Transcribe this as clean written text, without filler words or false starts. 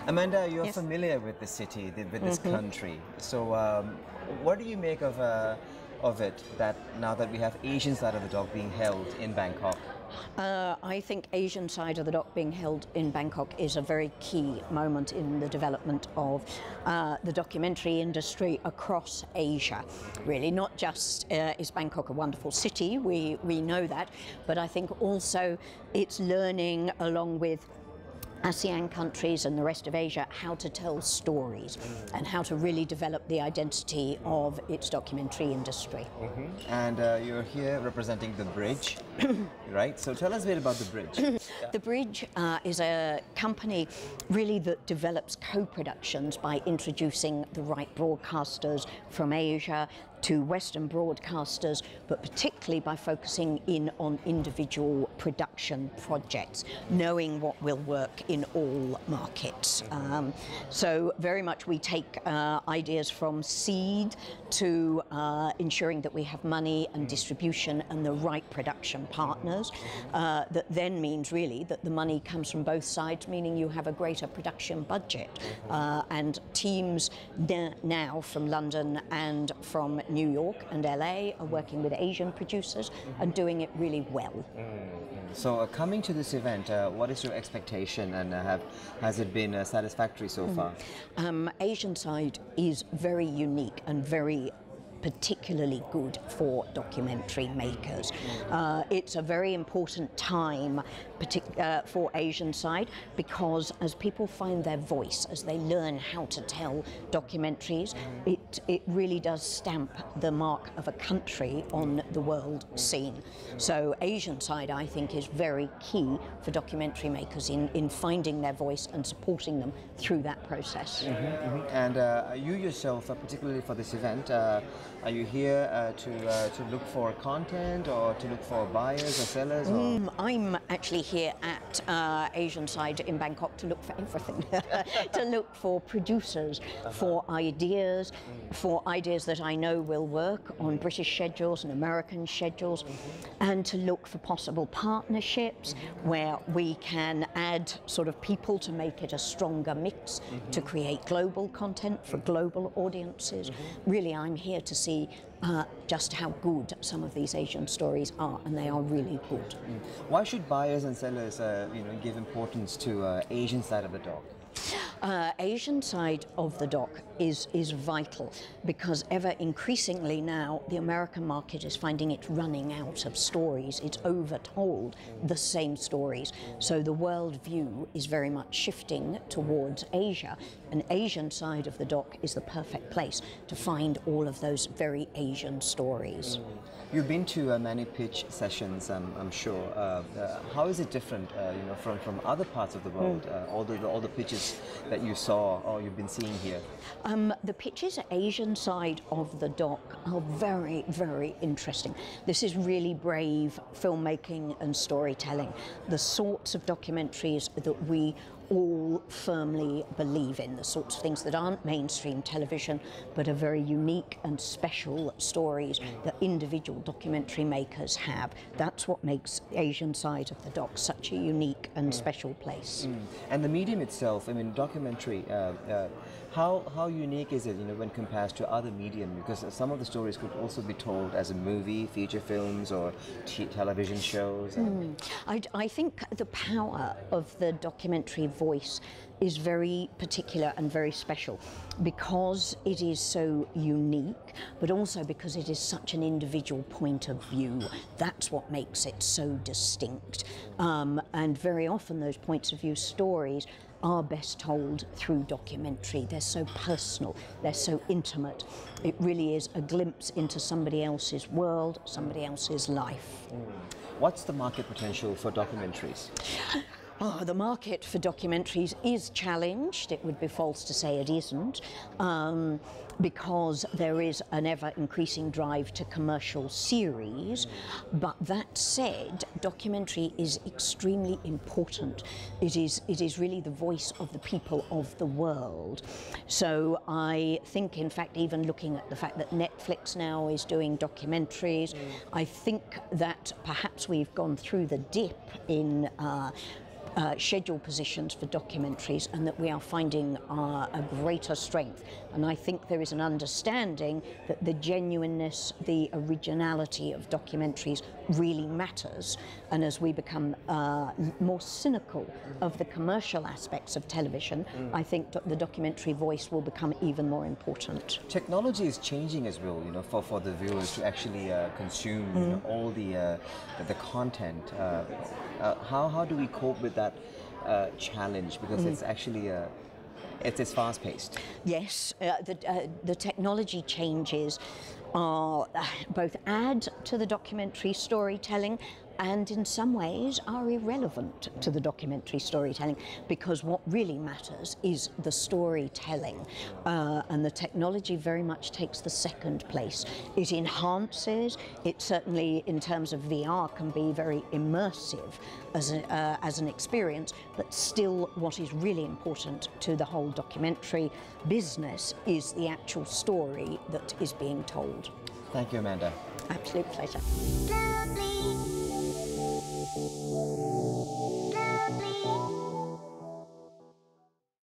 Amanda, you're Yes. familiar with the city, with this country. So, what do you make of it that now that we have Asian side of the dog being held in Bangkok? I think Asian side of the dock being held in Bangkok is a very key moment in the development of the documentary industry across Asia. Really, not just is Bangkok a wonderful city, we know that, but I think also it's learning along with ASEAN countries and the rest of Asia how to tell stories and how to really develop the identity of its documentary industry. And you're here representing the Bridge, right? So tell us a bit about the Bridge. The Bridge is a company really that develops co-productions by introducing the right broadcasters from Asia to Western broadcasters, but particularly by focusing in on individual production projects, knowing what will work in all markets. So very much we take ideas from seed to ensuring that we have money and distribution and the right production partners. That then means really that the money comes from both sides, meaning you have a greater production budget. And teams now from London and from New York and LA are working with Asian producers and doing it really well. So coming to this event, what is your expectation, and has it been satisfactory so far? Asian side is very unique and very particularly good for documentary makers. It's a very important time for Asian side, because as people find their voice, as they learn how to tell documentaries, it really does stamp the mark of a country on the world scene. So Asian side, I think, is very key for documentary makers in finding their voice and supporting them through that process. And you yourself, particularly for this event, are you here to look for content, or to look for buyers or sellers? Or? I'm actually here at Asian side in Bangkok to look for everything, to look for producers, for ideas that I know will work on British schedules and American schedules, and to look for possible partnerships where we can add sort of people to make it a stronger mix, to create global content for global audiences. Really, I'm here to see just how good some of these Asian stories are, and they are really good. Why should buyers and sellers, give importance to Asian side of the dog? Asian side of the dock is vital, because ever increasingly now the American market is finding it's running out of stories. It's overtold the same stories. So the world view is very much shifting towards Asia, and Asian side of the dock is the perfect place to find all of those very Asian stories. You've been to many pitch sessions, I'm sure. How is it different, from other parts of the world? All the pitches that you saw or you've been seeing here? The pitches at Asian side of the dock are very, very interesting. This is really brave filmmaking and storytelling, the sorts of documentaries that we all firmly believe in, the sorts of things that aren't mainstream television but are very unique and special stories that individual documentary makers have. That's what makes Asian side of the dock such a unique and special place. And the medium itself, I mean, documentary, how unique is it, when compared to other medium? Because some of the stories could also be told as a movie, feature films, or television shows. I think the power of the documentary voice is very particular and very special, because it is so unique, but also because it is such an individual point of view. That's what makes it so distinct. And very often those points of view stories are best told through documentary. They're so personal, they're so intimate. It really is a glimpse into somebody else's world, somebody else's life. What's the market potential for documentaries? Oh, the market for documentaries is challenged. It would be false to say it isn't, because there is an ever-increasing drive to commercial series. But that said, documentary is extremely important. It is really the voice of the people of the world. So I think, in fact, even looking at the fact that Netflix now is doing documentaries, I think that perhaps we've gone through the dip in schedule positions for documentaries, and that we are finding a greater strength. And I think there is an understanding that the genuineness, the originality of documentaries really matters. And as we become more cynical of the commercial aspects of television, I think the documentary voice will become even more important. Technology is changing as well, you know, for the viewers to actually consume you know, all the content. How do we cope with that challenge? Because it's actually it's fast-paced. Yes, the technology changes are both add to the documentary storytelling and in some ways are irrelevant to the documentary storytelling, because what really matters is the storytelling, and the technology very much takes the second place. It enhances, it certainly in terms of VR can be very immersive as an experience, but still what is really important to the whole documentary business is the actual story that is being told. Thank you, Amanda. Absolute pleasure.